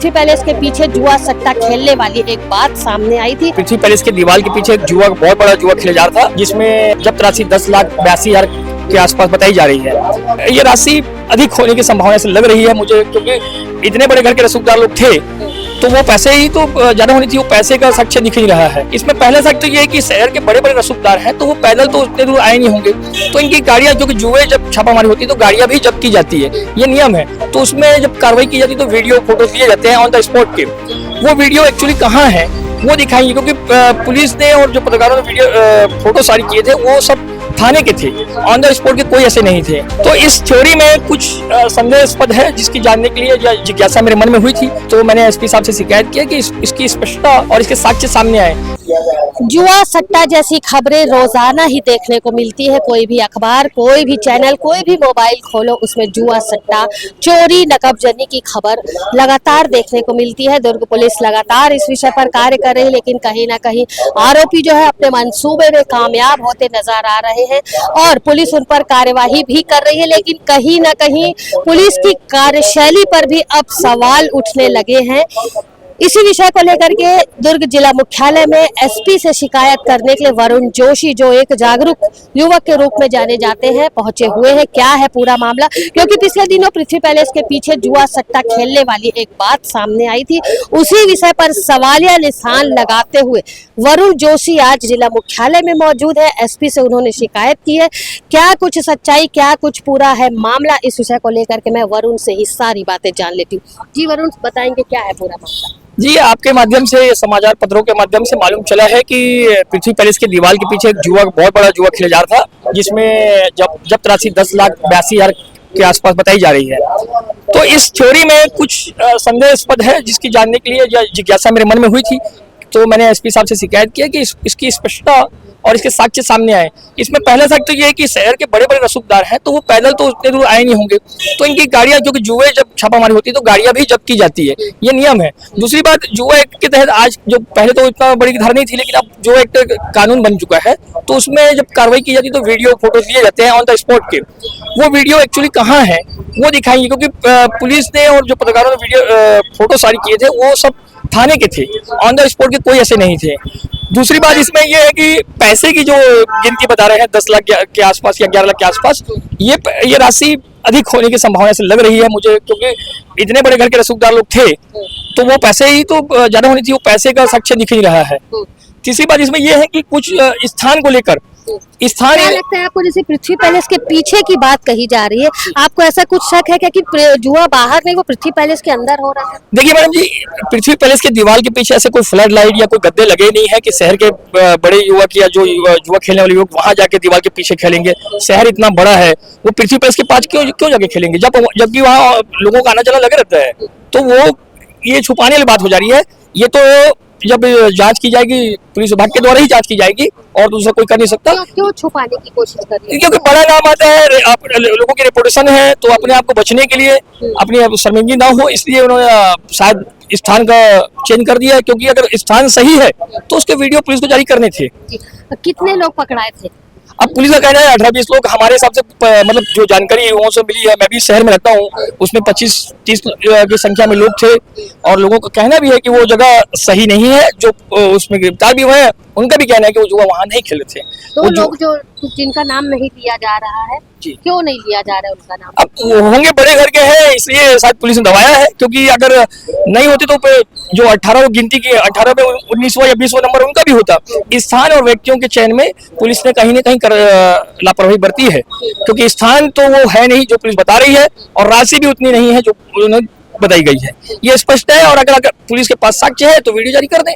पृथ्वी palace के पीछे जुआ सट्टा खेलने वाली एक बात सामने आई थी। पृथ्वी पैलेस के दीवार के पीछे एक जुआ, बहुत बड़ा जुआ खेला जा रहा था, जिसमें जब्त राशि 10,82,000 के आसपास बताई जा रही है। ये राशि अधिक होने की संभावना से लग रही है मुझे, क्योंकि इतने बड़े घर के रसूखदार लोग थे तो वो पैसे ही तो ज्यादा होनी थी, वो पैसे का साक्ष्य दिख नहीं रहा है। इसमें पहला साक्ष्य तो ये है कि शहर के बड़े बड़े रसूखदार हैं तो वो पैदल तो उतने दूर आए नहीं होंगे, तो इनकी गाड़ियां, क्योंकि जुए जब छापामारी होती है तो गाड़ियां भी जब्त की जाती है, ये नियम है। तो उसमें जब कार्रवाई की जाती है तो वीडियो फोटो लिए जाते हैं ऑन द स्पॉट के। वो वीडियो एक्चुअली कहाँ है वो दिखाएंगे, क्योंकि पुलिस ने और जो पत्रकारों ने वीडियो फोटो सारी किए थे वो सब थाने के थे, ऑन द स्पॉट के कोई ऐसे नहीं थे। तो इस थ्योरी में कुछ संदेहास्पद है, जिसकी जानने के लिए जिज्ञासा मेरे मन में हुई थी, तो मैंने एसपी साहब से शिकायत किया कि इसकी स्पष्टता और इसके साक्ष्य सामने आए। जुआ सट्टा जैसी खबरें रोजाना ही देखने को मिलती है। कोई भी अखबार, कोई भी चैनल, कोई भी मोबाइल खोलो, उसमें जुआ सट्टा, चोरी, नकबजनी की खबर लगातार देखने को मिलती है। दुर्ग पुलिस लगातार इस विषय पर कार्य कर रही है, लेकिन कहीं ना कहीं आरोपी जो है अपने मंसूबे में कामयाब होते नजर आ रहे हैं और पुलिस उन पर कार्यवाही भी कर रही है। लेकिन कहीं ना कहीं पुलिस की कार्यशैली पर भी अब सवाल उठने लगे हैं। इसी विषय को लेकर के दुर्ग जिला मुख्यालय में एसपी से शिकायत करने के लिए वरुण जोशी, जो एक जागरूक युवक के रूप में जाने जाते हैं, पहुंचे हुए हैं। क्या है पूरा मामला, क्योंकि पिछले दिनों पृथ्वी पैलेस के पीछे जुआ सट्टा खेलने वाली एक बात सामने आई थी। उसी विषय पर सवालिया निशान लगाते हुए वरुण जोशी आज जिला मुख्यालय में मौजूद है। एसपी से उन्होंने शिकायत की है। क्या कुछ सच्चाई, क्या कुछ पूरा है मामला, इस विषय को लेकर के मैं वरुण से ही सारी बातें जान लेती हूँ। जी वरुण, बताएंगे क्या है पूरा मामला? जी, आपके माध्यम से, समाचार पत्रों के माध्यम से मालूम चला है कि पृथ्वी पैलेस के दीवार के पीछे एक जुआ, बहुत बड़ा जुआ खेला जा रहा था, जिसमें जब्त राशि 10,82,000 के आसपास बताई जा रही है। तो इस थ्योरी में कुछ संदेहास्पद है, जिसकी जानने के लिए जिज्ञासा मेरे मन में हुई थी, तो मैंने एसपी साहब से शिकायत किया कि इसकी स्पष्टता और इसके साक्ष्य सामने आए। इसमें पहला साक्ष्य तो ये है कि शहर के बड़े बड़े रसूखदार हैं तो वो पैदल तो उतने दूर आए नहीं होंगे, तो इनकी गाड़ियां, क्योंकि जुए जब छापामारी होती है तो गाड़ियां भी जब्त की जाती है, ये नियम है। दूसरी बात, जुआ एक्ट के तहत आज, जो पहले तो इतना बड़ी धारा नहीं थी, लेकिन अब जो एक्ट कानून बन चुका है, तो उसमें जब कार्रवाई की जाती है तो वीडियो फोटो लिए जाते हैं ऑन द स्पॉट के। वो वीडियो एक्चुअली कहाँ है वो दिखाएंगे, क्योंकि पुलिस ने और जो पत्रकारों ने वीडियो फोटो सारी किए थे वो सब थाने के थे, ऑन द स्पॉट के कोई ऐसे नहीं थे। दूसरी बात इसमें यह है कि पैसे की जो गिनती बता रहे हैं 10 लाख के आसपास या 11 लाख के आसपास, ये राशि अधिक होने की संभावना से लग रही है मुझे, क्योंकि इतने बड़े घर के रसूखदार लोग थे तो वो पैसे ही तो ज्यादा होनी थी, वो पैसे का साक्ष्य दिख नहीं रहा है। तीसरी बात इसमें यह है कि कुछ स्थान को लेकर, स्थान क्या लगता है आपको, जैसे पृथ्वी पैलेस के पीछे की बात कही जा रही है, आपको ऐसा कुछ शक है क्या कि जुआ बाहर नहीं, वो पृथ्वी पैलेस के अंदर हो रहा है? देखिए मैडम जी, पृथ्वी पैलेस के दीवार के पीछे ऐसे कोई फ्लड लाइट या कोई गद्दे लगे नहीं है कि शहर के बड़े युवक या जो जुआ खेलने वाले युवक वहां जाके दीवार के पीछे खेलेंगे। शहर इतना बड़ा है, वो पृथ्वी पैलेस के पास क्यों जाके खेलेंगे, जबकि वहाँ लोगों का आना जाना लगा रहता है। तो वो ये छुपाने वाली बात हो जा रही है। ये तो जब जांच की जाएगी, पुलिस विभाग के द्वारा ही जांच की जाएगी, और दूसरा कोई कर नहीं सकता। क्यों छुपाने की कोशिश कर रही है? क्योंकि बड़ा नाम आता है, लोगों की रेपुटेशन है, तो अपने आप को बचने के लिए, अपनी शर्मिंदगी ना हो, इसलिए उन्होंने शायद स्थान का चेंज कर दिया है। क्योंकि अगर स्थान सही है तो उसके वीडियो पुलिस को जारी करने थे। कितने लोग पकड़ाए थे? अब पुलिस का कहना है 18-20 लोग। हमारे हिसाब से मतलब जो जानकारी युवाओं से मिली है, मैं भी शहर में रहता हूँ, उसमें 25-30 की संख्या में लोग थे, और लोगों का कहना भी है कि वो जगह सही नहीं है। जो उसमें गिरफ्तार भी हुए हैं उनका भी कहना है कि वो जुआ वहां नहीं खेले थे। तो लोग जो जिनका नाम नहीं लिया जा रहा है, क्यों नहीं लिया जा रहा है उनका नाम? अब होंगे बड़े घर के हैं, इसलिए शायद पुलिस ने दबाया है, क्योंकि अगर नहीं होते तो जो 18 गिनती की 18 में 19वां या 20वां नंबर उनका भी होता। स्थान और व्यक्तियों के चयन में पुलिस ने कहीं ना कहीं लापरवाही बरती है, क्योंकि स्थान तो वो है नहीं जो पुलिस बता रही है, और राशि भी उतनी नहीं है जो उन्होंने बताई गई है, ये स्पष्ट है। और अगर पुलिस के पास साक्ष्य है तो वीडियो जारी कर दें,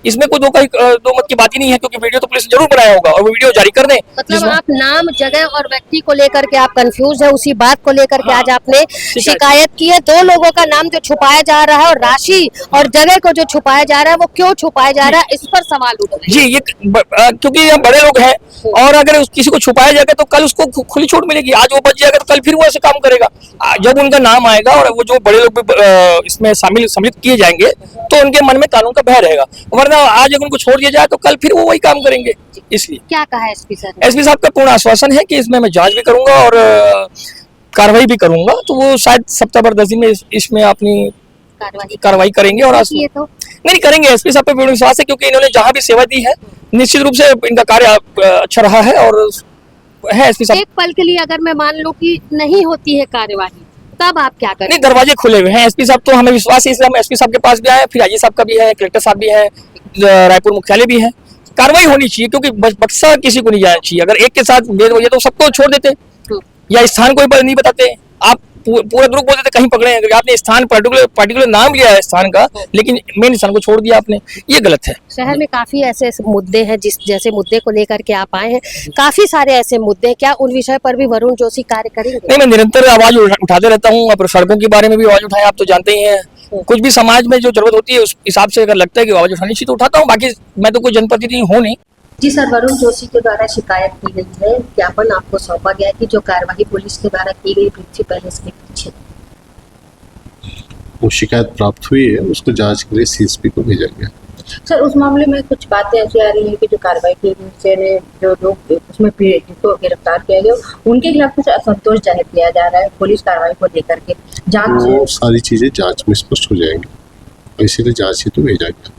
इसमें कोई दो मत की बात ही नहीं है, क्योंकि वीडियो तो पुलिस जरूर बनाया होगा और वो वीडियो जारी कर दें। मतलब आप नाम, जगह और व्यक्ति को लेकर के आप कंफ्यूज है, उसी बात को लेकर के आज आपने शिकायत की है। 2 लोगों का नाम जो छुपाया जा रहा है और राशि और जगह को जो छुपाया जा रहा है, वो क्यों छुपाया जा रहा है, इस पर सवाल उठ रहे हैं। जी, ये क्योंकि ये बड़े लोग हैं, और अगर किसी को छुपाया जाएगा तो कल उसको खुली छूट मिलेगी। आज वो बच जाएगा तो कल फिर वो ऐसे काम करेगा। जब उनका नाम आएगा और वो जो बड़े लोग भी इसमें सम्मिलित किए जाएंगे तो उनके मन में कानून का भय रहेगा, वरना आज अगर उनको छोड़ दिया जाए तो कल फिर वो वही काम करेंगे। इसलिए क्या कहा है एसपी सर? एसपी साहब का पूर्ण आश्वासन है कि इसमें मैं जांच भी करूंगा और कार्रवाई भी करूंगा, तो वो शायद सप्ताह भर 10 दिन में इसमें अपनी कार्रवाई करेंगे और ये तो नहीं करेंगे। एसपी साहब पे पूर्ण विश्वास है क्योंकि इन्होंने जहां भी सेवा दी है निश्चित रूप से इनका कार्य अच्छा रहा है और है एसपी साहब। एक पल के लिए अगर मैं मान लूं कि नहीं होती है कार्यवाही, तब आप क्या करें? नहीं, दरवाजे खुले हुए हैं। एसपी साहब तो हमें विश्वास है, इसलिए हम एसपी साहब के पास भी आए, फिर आईजी साहब का भी है, कलेक्टर साहब भी है, रायपुर मुख्यालय भी है। कार्रवाई होनी चाहिए क्योंकि बक्सा किसी को नहीं जाना चाहिए। अगर एक के साथ भेद हो तो सबको छोड़ देते या स्थान कोई नहीं बताते। आप पूरा ग्रुप बोलते थे कहीं पकड़े, अगर आपने स्थान पर्टिकुलर नाम लिया है स्थान का, लेकिन मेन स्थान को छोड़ दिया आपने, ये गलत है। शहर में काफी ऐसे मुद्दे हैं जिस जैसे मुद्दे को लेकर के आप आए हैं, काफी सारे ऐसे मुद्दे हैं, क्या उन विषय पर भी वरुण जोशी कार्य करेंगे? नहीं, मैं निरंतर आवाज उठाते रहता हूँ। अब सड़कों के बारे में भी आवाज उठाए, आप तो जानते ही हैं। कुछ भी समाज में जो जरूरत होती है उस हिसाब से अगर लगता है कि आवाज उठानी चाहिए तो उठाता हूँ। बाकी मैं तो कोई जनप्रतिनिधि हूँ नहीं। जी सर, वरुण जोशी के द्वारा शिकायत की गई है, ज्ञापन आपको सौंपा गया है कि जो कार्रवाई पुलिस के द्वारा की गई पृथ्वी पैलेस के पीछे, वो शिकायत प्राप्त हुई है, उसको जांच के लिए सीएसपी को भेजा गया। सर, उस मामले में कुछ बातें ऐसी आ रही है कि जो कार्रवाई की गई ने जो लोग उसमें जिनको गिरफ्तार किया गया उनके खिलाफ कुछ असंतोष जाहिर किया जा रहा है पुलिस कार्रवाई को लेकर के। जांच वो सारी चीजें जांच में स्पष्ट हो जाएंगी, इसीलिए जांच हेतु भेजा गया।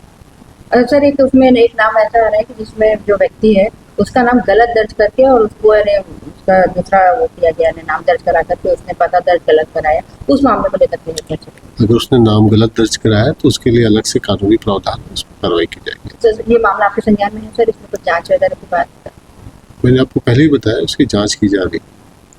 सर, एक उसमें एक नाम ऐसा आ रहा है कि जिसमें जो व्यक्ति है उसका नाम गलत दर्ज करके और उसको उसका दूसरा वो किया गया, नाम दर्ज करा करके उसने पता दर्ज गलत कराया। उस मामले को लेकर के अगर उसने नाम गलत दर्ज कराया तो उसके लिए अलग से कानूनी प्रावधान उस पर कार्रवाई की जाएगी। सर, ये मामला आपके संज्ञान में है सर? इसमें कुछ जांच वगैरह की बात? मैंने आपको पहले ही बताया, उसकी जांच की जा रही है,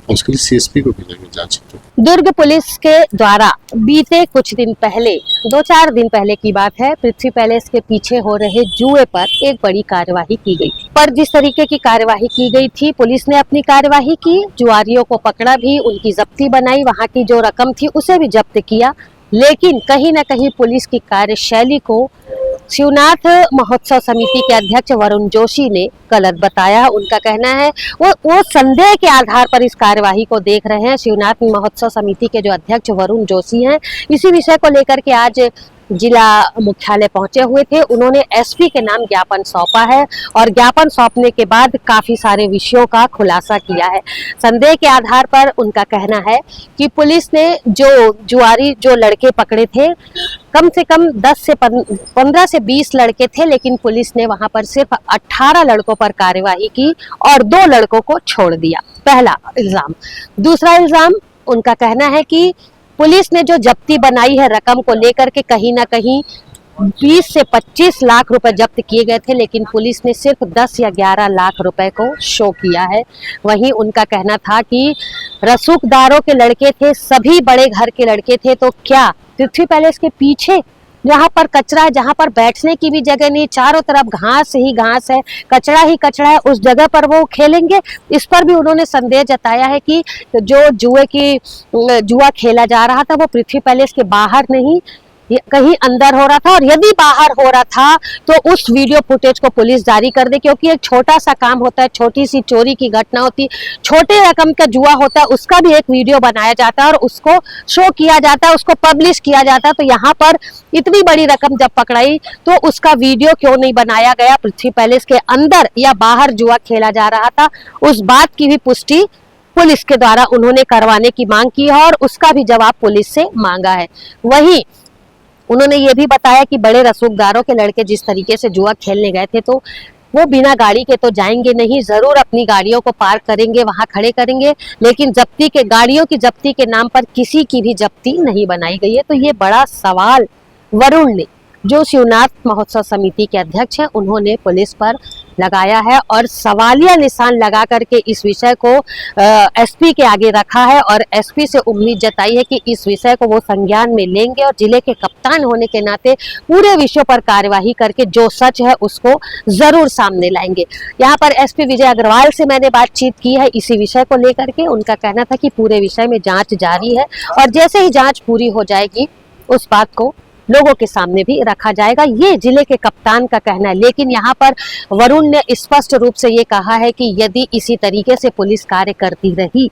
उसके लिए सीएसपी को भेजेंगे जांच हेतु। दुर्ग पुलिस के द्वारा बीते कुछ दिन पहले, 2-4 दिन पहले की बात है, पृथ्वी पैलेस के पीछे हो रहे जुए पर एक बड़ी कार्यवाही की गई। पर जिस तरीके की कार्यवाही की गई थी, पुलिस ने अपनी कार्यवाही की, जुआरियों को पकड़ा भी, उनकी जब्ती बनाई, वहां की जो रकम थी उसे भी जब्त किया। लेकिन कहीं न कहीं पुलिस की कार्यशैली को शिवनाथ महोत्सव समिति के अध्यक्ष वरुण जोशी ने गलत बताया। उनका कहना है वो संदेह के आधार पर इस कार्यवाही को देख रहे हैं। शिवनाथ महोत्सव समिति के जो अध्यक्ष वरुण जोशी हैं, इसी विषय को लेकर के आज जिला मुख्यालय पहुंचे हुए थे। उन्होंने एसपी के नाम ज्ञापन सौंपा है और ज्ञापन सौंपने के बाद काफी सारे विषयों का खुलासा किया है। संदेह के आधार पर उनका कहना है कि पुलिस ने जो जुआरी जो लड़के पकड़े थे, कम से कम 15 से 20 लड़के थे, लेकिन पुलिस ने वहां पर सिर्फ 18 लड़कों पर कार्यवाही की और 2 लड़कों को छोड़ दिया। पहला इल्जाम। दूसरा इल्जाम उनका कहना है कि पुलिस ने जो जब्ती बनाई है रकम को लेकर के, कहीं ना कहीं 20 से 25 लाख रुपए जब्त किए गए थे, लेकिन पुलिस ने सिर्फ 10 या 11 लाख रुपए को शो किया है। वहीं उनका कहना था कि रसूखदारों के लड़के थे, सभी बड़े घर के लड़के थे, तो क्या पृथ्वी पैलेस के पीछे जहाँ पर कचरा है, जहाँ पर बैठने की भी जगह नहीं, चारों तरफ घास ही घास है, कचरा ही कचरा है, उस जगह पर वो खेलेंगे? इस पर भी उन्होंने संदेह जताया है कि जो जुआ खेला जा रहा था वो पृथ्वी पैलेस के बाहर नहीं, कहीं अंदर हो रहा था, और यदि बाहर हो रहा था तो उस वीडियो फुटेज को पुलिस जारी कर दे, क्योंकि एक छोटा सा काम होता है, छोटी सी चोरी की घटना होती, छोटे रकम का जुआ होता है, उसका भी एक वीडियो बनाया जाता है और उसको शो किया जाता है, उसको पब्लिश किया जाता है। तो यहाँ पर इतनी बड़ी रकम जब पकड़ाई तो उसका वीडियो क्यों नहीं बनाया गया? पृथ्वी पैलेस के अंदर या बाहर जुआ खेला जा रहा था, उस बात की भी पुष्टि पुलिस के द्वारा उन्होंने करवाने की मांग की है और उसका भी जवाब पुलिस से मांगा है। वहीं उन्होंने ये भी बताया कि बड़े रसूखदारों के लड़के जिस तरीके से जुआ खेलने गए थे, तो वो बिना गाड़ी के तो जाएंगे नहीं, जरूर अपनी गाड़ियों को पार्क करेंगे, वहां खड़े करेंगे, लेकिन गाड़ियों की जब्ती के नाम पर किसी की भी जब्ती नहीं बनाई गई है। तो ये बड़ा सवाल वरुण ने, जो शिवनाथ महोत्सव समिति के अध्यक्ष हैं, उन्होंने पुलिस पर लगाया है और सवालिया निशान लगा करके इस विषय को एसपी के आगे रखा है और एसपी से उम्मीद जताई है कि इस विषय को वो संज्ञान में लेंगे और जिले के कप्तान होने के नाते पूरे विषयों पर कार्यवाही करके जो सच है उसको जरूर सामने लाएंगे। यहाँ पर एसपी विजय अग्रवाल से मैंने बातचीत की है इसी विषय को लेकर के। उनका कहना था कि पूरे विषय में जांच जारी है और जैसे ही जांच पूरी हो जाएगी उस बात को लोगों के सामने भी रखा जाएगा, ये जिले के कप्तान का कहना है। लेकिन यहाँ पर वरुण ने स्पष्ट रूप से ये कहा है कि यदि इसी तरीके से पुलिस कार्य करती रही,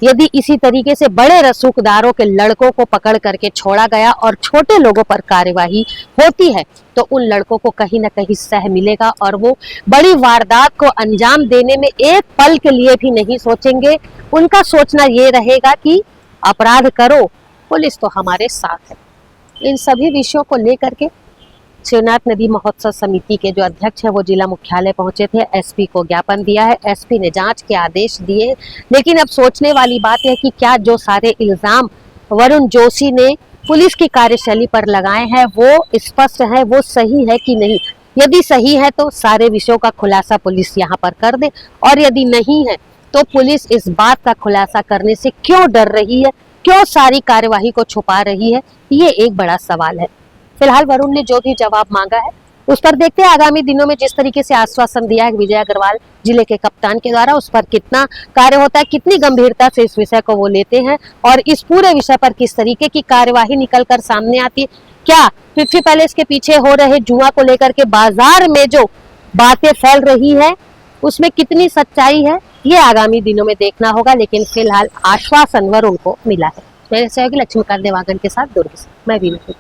यदि इसी तरीके से बड़े रसूखदारों के लड़कों को पकड़ करके छोड़ा गया और छोटे लोगों पर कार्यवाही होती है, तो उन लड़कों को कहीं ना कहीं सह मिलेगा और वो बड़ी वारदात को अंजाम देने में एक पल के लिए भी नहीं सोचेंगे। उनका सोचना ये रहेगा कि अपराध करो, पुलिस तो हमारे साथ है। इन सभी विषयों को लेकर के शिवनाथ नदी महोत्सव समिति के जो अध्यक्ष है वो जिला मुख्यालय पहुंचे थे, एसपी को ज्ञापन दिया है, एसपी ने जांच के आदेश दिए। लेकिन अब सोचने वाली बात है कि क्या जो सारे इल्जाम वरुण जोशी ने पुलिस की कार्यशैली पर लगाए हैं वो स्पष्ट है, वो सही है कि नहीं। यदि सही है तो सारे विषयों का खुलासा पुलिस यहाँ पर कर दे, और यदि नहीं है तो पुलिस इस बात का खुलासा करने से क्यों डर रही है, क्यों सारी कार्यवाही को छुपा रही है, ये एक बड़ा सवाल है। फिलहाल वरुण ने जो भी जवाब मांगा है उस पर देखते हैं आगामी दिनों में जिस तरीके से आश्वासन दिया है विजय अग्रवाल जिले के कप्तान के द्वारा, उस पर कितना कार्य होता है, कितनी गंभीरता से इस विषय को वो लेते हैं और इस पूरे विषय पर किस तरीके की कार्यवाही निकल कर सामने आती है। क्या पृथ्वी पैलेस के पीछे हो रहे जुआ को लेकर के बाजार में जो बातें फैल रही है उसमें कितनी सच्चाई है, ये आगामी दिनों में देखना होगा। लेकिन फिलहाल आश्वासन वरुण को मिला है। मेरे सहयोगी लक्ष्मीकांत देवांगन के साथ दुर्ग से मैं भी